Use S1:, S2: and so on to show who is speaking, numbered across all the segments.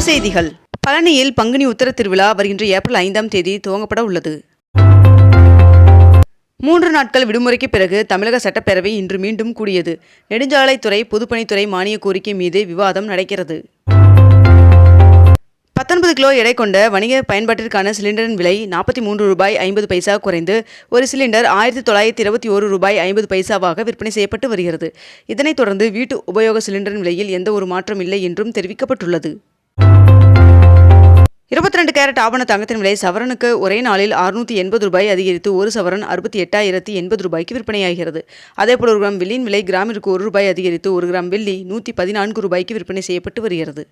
S1: செய்திகள். பழனியில் பங்குனி உத்தர திருவிழா வருகின்ற ஏப்ரல் 5ஆம் தேதி துவங்கப்பட உள்ளது. 3 நாட்கள் விடுமுறைக்கு பிறகு தமிழக சட்டப்பேரவை இன்று மீண்டும் கூடியது. நெடுஞ்சாலைத்துறை, பொதுப்பணித்துறை மானிய கோரிக்கை மீது விவாதம் நடக்கிறது. 19 கிலோ எடை கொண்ட வணிக பயன்பாட்டிற்கான சிலிண்டரின் விலை ரூ. 43.50 குறைந்து ஒரு சிலிண்டர் ரூ. 1921.50 விற்பனை செய்யப்பட்டு வருகிறது. இதனைத் தொடர்ந்து வீட்டு உபயோக சிலிண்டரின் விலையில் எந்த ஒரு மாற்றம் இல்லை என்றும் தெரிவிக்கப்பட்டுள்ளது. 22 கேரட் ஆபண தங்கத்தின் விலை சவரனுக்கு ஒரே நாளில் ரூ. 680 அதிகரித்து ஒரு சவரன் ரூ. 68,080 விற்பனையாகிறது. அதேபோல் 1 கிராம் வெள்ளியின் விலை கிராமிற்கு ரூ. 1 அதிகரித்து 1 கிராம் வெள்ளி ரூ. 114 விற்பனை செய்யப்பட்டு வருகிறது.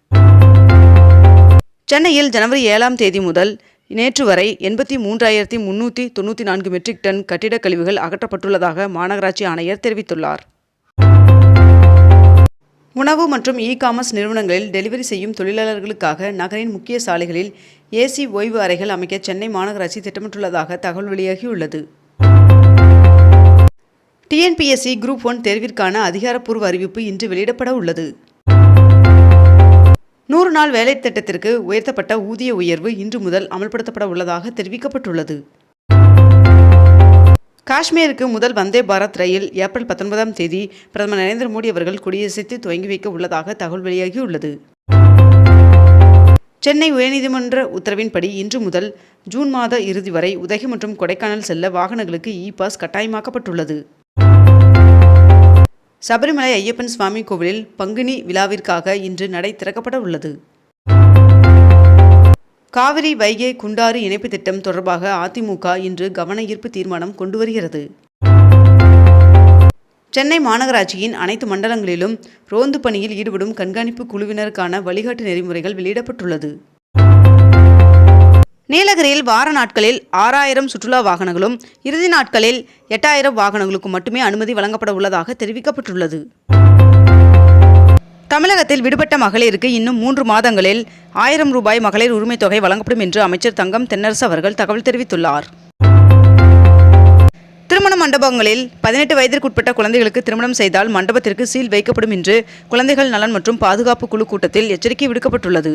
S1: சென்னையில் ஜனவரி 7ஆம் தேதி முதல் நேற்று வரை 83,394 மெட்ரிக் டன் கட்டிடக் கழிவுகள் அகற்றப்பட்டுள்ளதாக மாநகராட்சி ஆணையர் தெரிவித்துள்ளார். உணவு மற்றும் இ-காமர்ஸ் நிறுவனங்களில் டெலிவரி செய்யும் தொழிலாளர்களுக்காக நகரின் முக்கிய சாலைகளில் ஏசி ஓய்வு அறைகள் அமைக்க சென்னை மாநகராட்சி திட்டமிட்டுள்ளதாக தகவல் வெளியாகியுள்ளது. டிஎன்பிஎஸ்சி குரூப் 1 தேர்விற்கான அதிகாரப்பூர்வ அறிவிப்பு இன்று வெளியிடப்பட உள்ளது. 100 நாள் வேலை திட்டத்திற்கு உயர்த்தப்பட்ட ஊதிய உயர்வு இன்று முதல் அமல்படுத்தப்பட உள்ளதாக தெரிவிக்கப்பட்டுள்ளது. காஷ்மீருக்கு முதல் வந்தே பாரத் ரயில் ஏப்ரல் 19ஆம் தேதி பிரதமர் நரேந்திர மோடி அவர்கள் கொடியசைத்து துவங்கி வைக்க உள்ளதாக தகவல் வெளியாகியுள்ளது. சென்னை உயர்நீதிமன்ற உத்தரவின்படி இன்று முதல் ஜூன் மாத இறுதி வரை உதகை மற்றும் கொடைக்கானல் செல்ல வாகனங்களுக்கு இ-பாஸ் கட்டாயமாக்கப்பட்டுள்ளது. சபரிமலை ஐயப்பன் சுவாமி கோவிலில் பங்குனி விழாவிற்காக இன்று நடை திறக்கப்பட உள்ளது. காவிரி வைகை குண்டாறு இணைப்பு திட்டம் தொடர்பாக அதிமுக இன்று கவன ஈர்ப்பு தீர்மானம் கொண்டு வருகிறது. சென்னை மாநகராட்சியின் அனைத்து மண்டலங்களிலும் ரோந்து பணியில் ஈடுபடும் கண்காணிப்பு குழுவினருக்கான வழிகாட்டு நெறிமுறைகள் வெளியிடப்பட்டுள்ளது. நீலகிரியில் வார நாட்களில் 6000 சுற்றுலா வாகனங்களும் இறுதி நாட்களில் 8000 வாகனங்களுக்கும் மட்டுமே அனுமதி வழங்கப்பட உள்ளதாக தெரிவிக்கப்பட்டுள்ளது. தமிழகத்தில் விடுபட்ட மகளிருக்கு இன்னும் 3 மாதங்களில் ரூ. 1000 மகளிர் உரிமைத் தொகை வழங்கப்படும் என்று அமைச்சர் தங்கம் தென்னரசு அவர்கள் தகவல் தெரிவித்துள்ளார். திருமண மண்டபங்களில் 18 வயதிற்குட்பட்ட குழந்தைகளுக்கு திருமணம் செய்தால் மண்டபத்திற்கு சீல் வைக்கப்படும் என்று குழந்தைகள் நலன் மற்றும் பாதுகாப்பு குழு கூட்டத்தில் எச்சரிக்கை விடுக்கப்பட்டுள்ளது.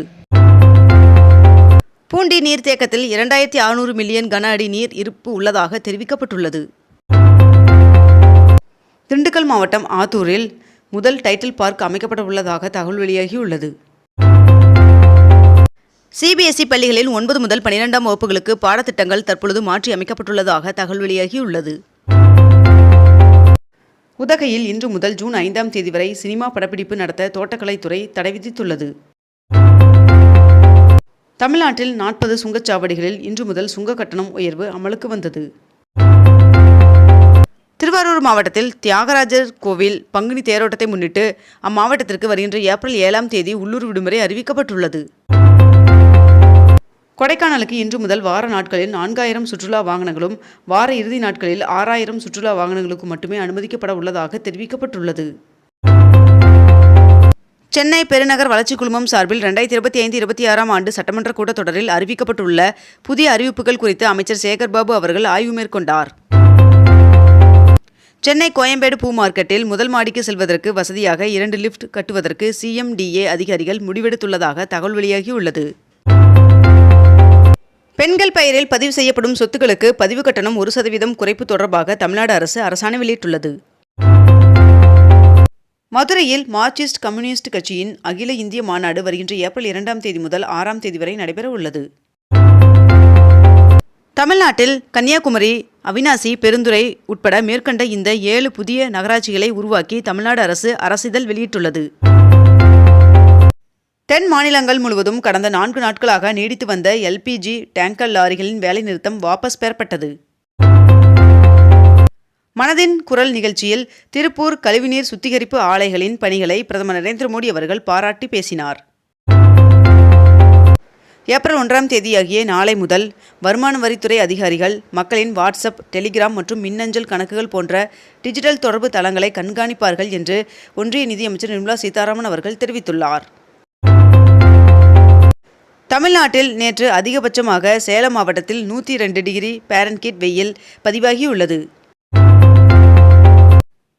S1: பூண்டி நீர்த்தேக்கத்தில் 2600 மில்லியன் கன அடி நீர் இருப்பு உள்ளதாக தெரிவிக்கப்பட்டுள்ளது. திண்டுக்கல் மாவட்டம் ஆத்தூரில் முதல் டைட்டில் பார்க் அமைக்கப்பட உள்ளதாக தகவல் வெளியாகியுள்ளது. சிபிஎஸ்இ பள்ளிகளில் 9 முதல் 12ஆம் வகுப்புகளுக்கு பாடத்திட்டங்கள் தற்பொழுது மாற்றி அமைக்கப்பட்டுள்ளதாக தகவல் வெளியாகியுள்ளது. உதகையில் இன்று முதல் ஜூன் 5ஆம் தேதி வரை சினிமா படப்பிடிப்பு நடத்த தோட்டக்கலைத்துறை தடை விதித்துள்ளது. தமிழ்நாட்டில் 40 சுங்கச்சாவடிகளில் இன்று முதல் சுங்க கட்டணம் உயர்வு அமலுக்கு வந்தது. திருவாரூர் மாவட்டத்தில் தியாகராஜர் கோவில் பங்குனி தேரோட்டத்தை முன்னிட்டு அம்மாவட்டத்திற்கு வருகின்ற ஏப்ரல் 7ஆம் தேதி உள்ளூர் விடுமுறை அறிவிக்கப்பட்டுள்ளது. கொடைக்கானலுக்கு இன்று முதல் வார நாட்களில் 4000 சுற்றுலா வாகனங்களும் வார இறுதி நாட்களில் 6000 சுற்றுலா வாகனங்களுக்கும் மட்டுமே அனுமதிக்கப்பட உள்ளதாக தெரிவிக்கப்பட்டுள்ளது. சென்னை பெருநகர் வளர்ச்சி குழுமம் சார்பில் 2025-26ஆம் ஆண்டு சட்டமன்ற கூட்டத்தொடரில் அறிவிக்கப்பட்டுள்ள புதிய அறிவிப்புகள் குறித்து அமைச்சர் சேகர்பாபு அவர்கள் ஆய்வு மேற்கொண்டார். சென்னை கோயம்பேடு பூ மார்க்கெட்டில் முதல் மாடிக்கு செல்வதற்கு வசதியாக 2 லிஃப்ட் கட்டுவதற்கு சிஎம்டிஏ அதிகாரிகள் முடிவெடுத்துள்ளதாக தகவல் வெளியாகியுள்ளது. பெண்கள் பெயரில் பதிவு செய்யப்படும் சொத்துக்களுக்கு பதிவு கட்டணம் 1% குறைப்பு தொடர்பாக தமிழ்நாடு அரசு அரசாணை வெளியிட்டுள்ளது. மதுரையில் மார்க்சிஸ்ட் கம்யூனிஸ்ட் கட்சியின் அகில இந்திய மாநாடு வருகின்ற ஏப்ரல் 2ஆம் தேதி முதல் 6ஆம் தேதி வரை நடைபெற உள்ளது. தமிழ்நாட்டில் கன்னியாகுமரி, அவிநாசி, பெருந்துறை உட்பட மேற்கண்ட இந்த 7 புதிய நகராட்சிகளை உருவாக்கி தமிழ்நாடு அரசு அரசிதழ் வெளியிட்டுள்ளது. தென் மாநிலங்கள் முழுவதும் கடந்த 4 நாட்களாக நீடித்து வந்த எல்பிஜி டேங்கர் லாரிகளின் வேலைநிறுத்தம் வாபஸ் பெறப்பட்டது. மனதின் குரல் நிகழ்ச்சியில் திருப்பூர் கழிவுநீர் சுத்திகரிப்பு ஆலைகளின் பணிகளை பிரதமர் நரேந்திர மோடி அவர்கள் பாராட்டி பேசினார். ஏப்ரல் 1ஆம் தேதியாகிய நாளை முதல் வருமான வரித்துறை அதிகாரிகள் மக்களின் வாட்ஸ்அப், டெலிகிராம் மற்றும் மின்னஞ்சல் கணக்குகள் போன்ற டிஜிட்டல் தொடர்பு தளங்களை கண்காணிப்பார்கள் என்று ஒன்றிய நிதியமைச்சர் நிர்மலா சீதாராமன் அவர்கள் தெரிவித்துள்ளார். தமிழ்நாட்டில் நேற்று அதிகபட்சமாக சேலம் மாவட்டத்தில் 102 டிகிரி பாரன்ஹீட் வெயில் பதிவாகியுள்ளது.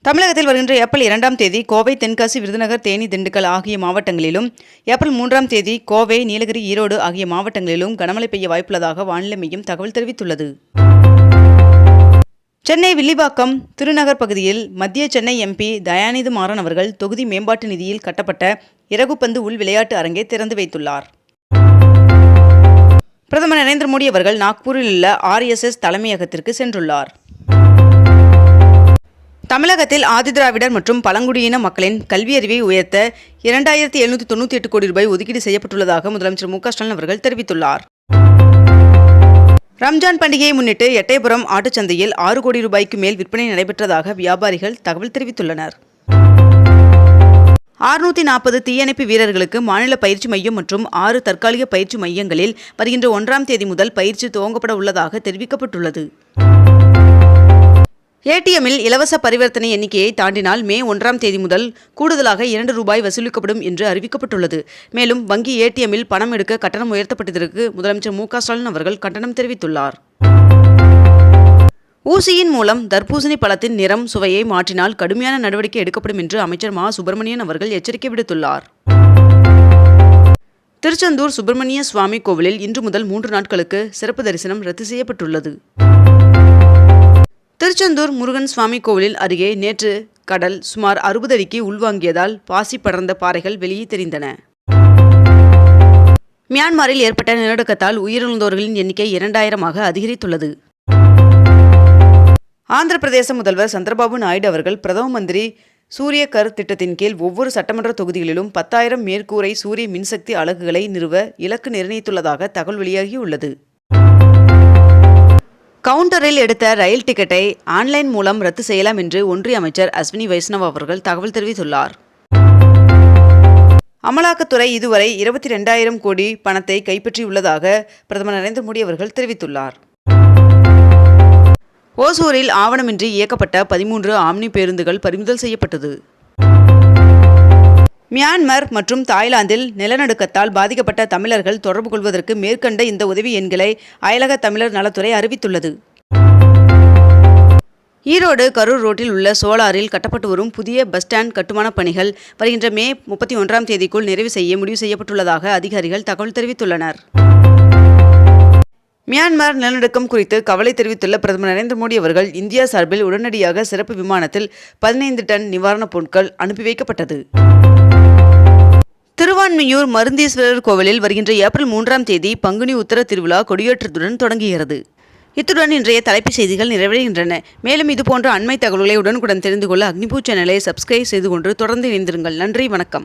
S1: தமிழகத்தில் வருகின்ற ஏப்ரல் 2ஆம் தேதி கோவை, தென்காசி, விருதுநகர், தேனி, திண்டுக்கல் ஆகிய மாவட்டங்களிலும், ஏப்ரல் 3ஆம் தேதி கோவை, நீலகிரி, ஈரோடு ஆகிய மாவட்டங்களிலும் கனமழை பெய்ய வாய்ப்புள்ளதாக வானிலை மையம் தகவல் தெரிவித்துள்ளது. சென்னை வில்லிவாக்கம் திருநகர் பகுதியில் மத்திய சென்னை MP தயாநிதி மாறன் அவர்கள் தொகுதி மேம்பாட்டு நிதியில் கட்டப்பட்ட இறகுப்பந்து உள் விளையாட்டு அரங்கை திறந்து வைத்துள்ளார். பிரதமர் நரேந்திர மோடி அவர்கள் நாக்பூரில் உள்ள RSS தலைமையகத்திற்கு சென்றுள்ளார். தமிழகத்தில் ஆதிதிராவிடர் மற்றும் பழங்குடியின மக்களின் கல்வியறிவை உயர்த்த 2798 கோடி ரூபாய் ஒதுக்கீடு செய்யப்பட்டுள்ளதாக முதலமைச்சர் மு.க. ஸ்டாலின் அவர்கள் தெரிவித்துள்ளார். ரம்ஜான் பண்டிகையை முன்னிட்டு எட்டயபுரம் ஆட்டுச்சந்தையில் 6 கோடி ரூபாய்க்கு மேல் விற்பனை நடைபெற்றதாக வியாபாரிகள் தகவல் தெரிவித்துள்ளனர். 640 தீயணைப்பு வீரர்களுக்கு மாநில பயிற்சி மையம் மற்றும் 6 தற்காலிக பயிற்சி மையங்களில் வருகின்ற 1ஆம் தேதி முதல் பயிற்சி துவங்கப்பட உள்ளதாக தெரிவிக்கப்பட்டுள்ளது. ATMல் இலவச பரிவர்த்தனை எண்ணிக்கையை தாண்டினால் மே 1ஆம் தேதி முதல் கூடுதலாக 2 ரூபாய் வசூலிக்கப்படும் என்று அறிவிக்கப்பட்டுள்ளது. மேலும் வங்கி ATMல் பணம் எடுக்க கட்டணம் உயர்த்தப்பட்டதற்கு முதலமைச்சர் மு.க. ஸ்டாலின் அவர்கள் கண்டனம் தெரிவித்துள்ளார். ஊசியின் மூலம் தர்பூசணி பழத்தின் நிறம், சுவையை மாற்றினால் கடுமையான நடவடிக்கை எடுக்கப்படும் என்று அமைச்சர் மா. சுப்பிரமணியன் அவர்கள் எச்சரிக்கை விடுத்துள்ளார். திருச்செந்தூர் சுப்பிரமணிய சுவாமி கோவிலில் இன்று முதல் 3 நாட்களுக்கு சிறப்பு தரிசனம் ரத்து செய்யப்பட்டுள்ளது. திருச்செந்தூர் முருகன் சுவாமி கோவிலில் அருகே நேற்று கடல் சுமார் 60 அடிக்கு உள்வாங்கியதால் பாசி படர்ந்த பாறைகள் வெளியே தெரிந்தன. மியான்மரில் ஏற்பட்ட நிலநடுக்கத்தால் உயிரிழந்தோர்களின் எண்ணிக்கை 2000ஆக அதிகரித்துள்ளது. ஆந்திர பிரதேச முதல்வர் சந்திரபாபு நாயுடு அவர்கள் பிரதம மந்திரி சூரிய கர் திட்டத்தின் கீழ் ஒவ்வொரு சட்டமன்ற தொகுதிகளிலும் 10,000 மேற்கூரை சூரிய மின்சக்தி அலகுகளை நிறுவ இலக்கு நிர்ணயித்துள்ளதாக தகவல் வெளியாகியுள்ளது. கவுண்டரில் எடுத்த ரயில் டிக்கெட்டை ஆன்லைன் மூலம் ரத்து செய்யலாம் என்று ஒன்றிய அமைச்சர் அஸ்வினி வைஷ்ணவ் அவர்கள் தகவல் தெரிவித்துள்ளார். அமலாக்கத்துறை இதுவரை 22,000 கோடி பணத்தை கைப்பற்றியுள்ளதாக பிரதமர் நரேந்திர மோடி அவர்கள் தெரிவித்துள்ளார். ஓசூரில் ஆவணமின்றி இயக்கப்பட்ட 13 ஆம்னி பேருந்துகள் பறிமுதல் செய்யப்பட்டது. மியான்மர் மற்றும் தாய்லாந்தில் நிலநடுக்கத்தால் பாதிக்கப்பட்ட தமிழர்கள் தொடர்பு கொள்வதற்கு மேற்கண்ட இந்த உதவி எண்களை அயலக தமிழர் நலத்துறை அறிவித்துள்ளது. ஈரோடு கரூர் ரோட்டில் உள்ள சோலாரில் கட்டப்பட்டு வரும் புதிய பஸ் ஸ்டாண்ட் கட்டுமான பணிகள் வருகின்ற மே 31ஆம் தேதிக்குள் நிறைவு செய்ய முடிவு செய்யப்பட்டுள்ளதாக அதிகாரிகள் தகவல் தெரிவித்துள்ளனர். மியான்மர் நிலநடுக்கம் குறித்து கவலை தெரிவித்துள்ள பிரதமர் நரேந்திர மோடி அவர்கள் இந்தியா சார்பில் உடனடியாக சிறப்பு விமானத்தில் 15 டன் நிவாரணப் பொருட்கள் அனுப்பி வைக்கப்பட்டது. திருவான்மியூர் மருந்தீஸ்வரர் கோவிலில் வருகின்ற ஏப்ரல் 3ஆம் தேதி பங்குனி உத்தர திருவிழா கொடியேற்றத்துடன் தொடங்குகிறது. இத்துடன் இன்றைய தலைப்புச் செய்திகள் நிறைவடைகின்றன. மேலும் இதுபோன்ற அண்மை தகவல்களை உடனுக்குடன் தெரிந்து கொள்ள அக்னிபூ சேனலை சப்ஸ்கிரைப் செய்து கொண்டு தொடர்ந்து இணைந்திருங்கள். நன்றி, வணக்கம்.